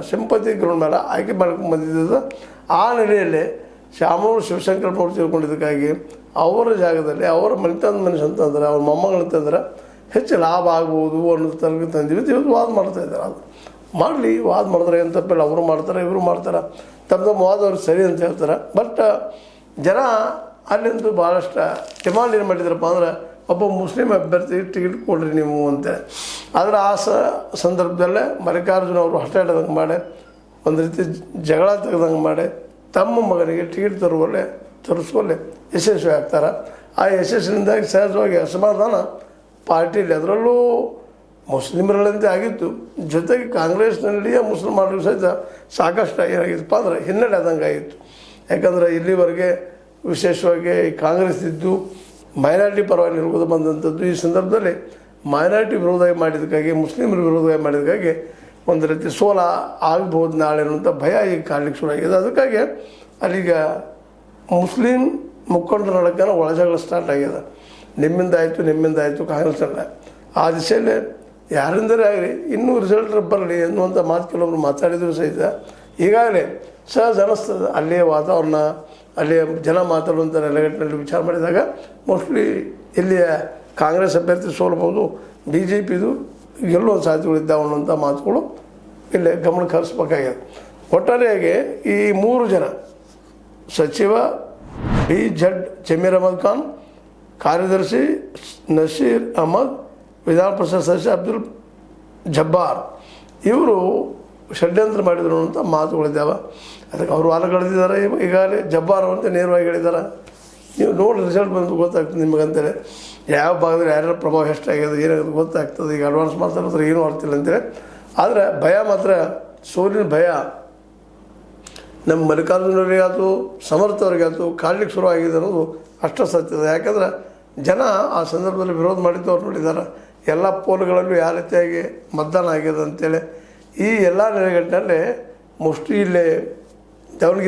Sympathy ground ಮೇಲೆ ಆಯ್ಕೆ ಮಾಡ್ಕೊಂಡು ಬಂದಿದ್ದು. ಆ ನೆಲೆಯಲ್ಲಿ ಶಾಮನೂರು ಶಿವಶಂಕರ ಅವರು ತಿಳ್ಕೊಂಡಿದ್ದಕ್ಕಾಗಿ ಅವರ ಜಾಗದಲ್ಲಿ ಅವರ ಮನೆತನದ ಮನುಷ್ಯ ಅಂತಂದ್ರೆ ಅವ್ರ ಮೊಮ್ಮಗಳಂತಂದ್ರೆ ಹೆಚ್ಚು ಲಾಭ ಆಗ್ಬೋದು ಅನ್ನೋದು ತನಕ ತಂದಿವಿ. ಇವತ್ತು ವಾದ ಮಾಡ್ತಾ ಇದ್ದಾರೆ. ಅದು ಮಾಡಲಿ, ವಾದ ಮಾಡಿದ್ರೆ ಏನು ತಪ್ಪಿಲ್ಲ. ಅವರು ಮಾಡ್ತಾರೆ, ಇವರು ಮಾಡ್ತಾರೆ, ತಮ್ಮ ವಾದ ಅವ್ರಿಗೆ ಸರಿ ಅಂತ ಹೇಳ್ತಾರೆ. ಬಟ್ ಜನ ಅಲ್ಲಿಂದು ಭಾಳಷ್ಟು ಡಿಮಾಂಡ್ ಏನು ಮಾಡಿದ್ರಪ್ಪ ಅಂದ್ರೆ ಒಬ್ಬ ಮುಸ್ಲಿಂ ಅಭ್ಯರ್ಥಿ ಟಿಕೆಟ್ ಕೊಡ್ರಿ ನೀವು ಅಂತೇಳಿ. ಆದರೆ ಆ ಸಂದರ್ಭದಲ್ಲೇ ಮಲ್ಲಿಕಾರ್ಜುನ ಅವರು ಹಠ ಹಿಡ್ದಂಗೆ ಮಾಡಿ ಒಂದು ರೀತಿ ಜಗಳ ತೆಗೆದಂಗೆ ಮಾಡಿ ತಮ್ಮ ಮಗನಿಗೆ ಟಿಕೆಟ್ ತರಿಸುವಲ್ಲೇ ಯಶಸ್ವಿ ಆಗ್ತಾರೆ. ಆ ಯಶಸ್ಸಿನಿಂದಾಗಿ ಸಹಜವಾಗಿ ಅಸಮಾಧಾನ ಪಾರ್ಟಿಯಲ್ಲಿ, ಅದರಲ್ಲೂ ಮುಸ್ಲಿಮರಲ್ಲಂತೆ ಆಗಿತ್ತು. ಜೊತೆಗೆ ಕಾಂಗ್ರೆಸ್ನಲ್ಲಿಯೇ ಮುಸಲ್ಮಾನರು ಸಹಿತ ಸಾಕಷ್ಟು ಏನಾಗಿತ್ತಪ್ಪ ಅಂದ್ರೆ ಹಿನ್ನಡೆ ಆದಂಗೆ ಆಗಿತ್ತು. ಯಾಕಂದರೆ ಇಲ್ಲಿವರೆಗೆ ವಿಶೇಷವಾಗಿ ಕಾಂಗ್ರೆಸ್ ಇದ್ದು ಮೈನಾರಿಟಿ ಪರವಾಗಿ ನಿರ್ಗೋದು ಬಂದಂಥದ್ದು. ಈ ಸಂದರ್ಭದಲ್ಲಿ ಮೈನಾರಿಟಿ ವಿರೋಧ ಮಾಡಿದ್ದಕ್ಕಾಗಿ, ಮುಸ್ಲಿಮರ ವಿರೋಧ ಮಾಡಿದ್ದಕ್ಕಾಗಿ ಒಂದು ರೀತಿ ಸೋಲ ಆಗ್ಬೋದು ನಾಳೆ ಅನ್ನುವಂಥ ಭಯ ಈಗ ಕಾಣಲಿಕ್ಕೆ ಶುರುವಾಗಿದೆ. ಅದಕ್ಕಾಗಿ ಅಲ್ಲಿಗ ಮುಸ್ಲಿಂ ಮುಖಂಡರ ನಡಕನ ಒಳಜಗಳ ಸ್ಟಾರ್ಟ್ ಆಗಿದೆ. ನಿಮ್ಮಿಂದಾಯಿತು ಕಾಂಗ್ರೆಸ್ನಲ್ಲ. ಆ ದಿಶೆಯಲ್ಲಿ ಯಾರಿಂದಲೇ ಆಗಲಿ ಇನ್ನೂ ರಿಸಲ್ಟ್ ಬರಲಿ ಅನ್ನುವಂಥ ಮಾತು ಕೆಲವೊಬ್ರು ಮಾತಾಡಿದ್ರು ಸಹಿತ ಈಗಾಗಲೇ ಸಹಜ ಅನ್ನಿಸ್ತದೆ. ಅಲ್ಲಿಯ ವಾತಾವರಣ, ಅಲ್ಲಿಯ ಜನ ಮಾತಾಡುವಂಥ ನೆಲೆಗಟ್ಟಿನಲ್ಲಿ ವಿಚಾರ ಮಾಡಿದಾಗ ಮೋಸ್ಟ್ಲಿ ಇಲ್ಲಿಯ ಕಾಂಗ್ರೆಸ್ ಅಭ್ಯರ್ಥಿ ಸೋಲ್ಬೋದು, BJPದು ಗೆಲ್ಲುವ ಸಾಧ್ಯತೆಗಳಿದ್ದಾವೆ ಅನ್ನುವಂಥ ಮಾತುಗಳು ಇಲ್ಲಿ ಗಮನಕ್ಕೆ ಹರಿಸ್ಬೇಕಾಗಿದೆ. ಒಟ್ಟಾರೆಯಾಗಿ ಈ 3 ಜನ ಸಚಿವ BZ ಜಮೀರ್ ಅಹಮದ್ ಖಾನ್, ಕಾರ್ಯದರ್ಶಿ ನಸೀರ್ ಅಹಮದ್, ವಿಧಾನ ಪರಿಷತ್ ಸದಸ್ಯ ಅಬ್ದುಲ್ ಜಬ್ಬಾರ್ ಇವರು ಷಡ್ಯಂತ್ರ ಮಾಡಿದರು ಅಂತ ಮಾತುಗಳಿದ್ದಾವೆ. ಅದಕ್ಕೆ ಅವರು ವಾಲಗಳೆದಿದ್ದಾರೆ. ಈಗಾಗಲೇ ಜಬ್ಬಾರ್ ಅಂತ ನೇರವಾಗಿ ಹೇಳಿದ್ದಾರೆ. ನೀವು ನೋಡಿ ರಿಸಲ್ಟ್ ಬಂದು ಗೊತ್ತಾಗ್ತದೆ ನಿಮಗಂತೇಳಿ ಯಾವ ಭಾಗದಲ್ಲಿ ಯಾರ್ಯಾರ ಪ್ರಭಾವ ಎಷ್ಟಾಗಿದೆ ಏನಾಗೋದು ಗೊತ್ತಾಗ್ತದೆ. ಈಗ ಅಡ್ವಾನ್ಸ್ ಮಾತಾಡಿದ್ರೆ ಏನೂ ಆಗ್ತಿಲ್ಲ ಅಂತೇಳಿ. ಆದರೆ ಭಯ ಮಾತ್ರ, ಸೋಲಿನ ಭಯ ನಮ್ಮ ಮಲ್ಲಿಕಾರ್ಜುನವರಿಗಾಯ್ತು ಸಮರ್ಥವರಿಗಾಯ್ತು ಕಾಡ್ಲಿಕ್ಕೆ ಶುರುವಾಗಿದೆ ಅನ್ನೋದು ಅಷ್ಟು ಸತ್ಯದ. ಯಾಕಂದ್ರೆ ಜನ ಆ ಸಂದರ್ಭದಲ್ಲಿ ವಿರೋಧ ಮಾಡಿದ್ದು ಅವ್ರು ನೋಡಿದ್ದಾರೆ. ಎಲ್ಲ ಪೋಲ್ಗಳಲ್ಲೂ ಯಾವ ರೀತಿಯಾಗಿ ಮತದಾನ ಆಗಿದೆ ಅಂತೇಳಿ. ಈ ಎಲ್ಲ ನೆಲೆಗಟ್ಟಿನಲ್ಲಿ ಮೋಸ್ಟ್ಲಿ ಇಲ್ಲೇ ದಾವಣಗೆರೆ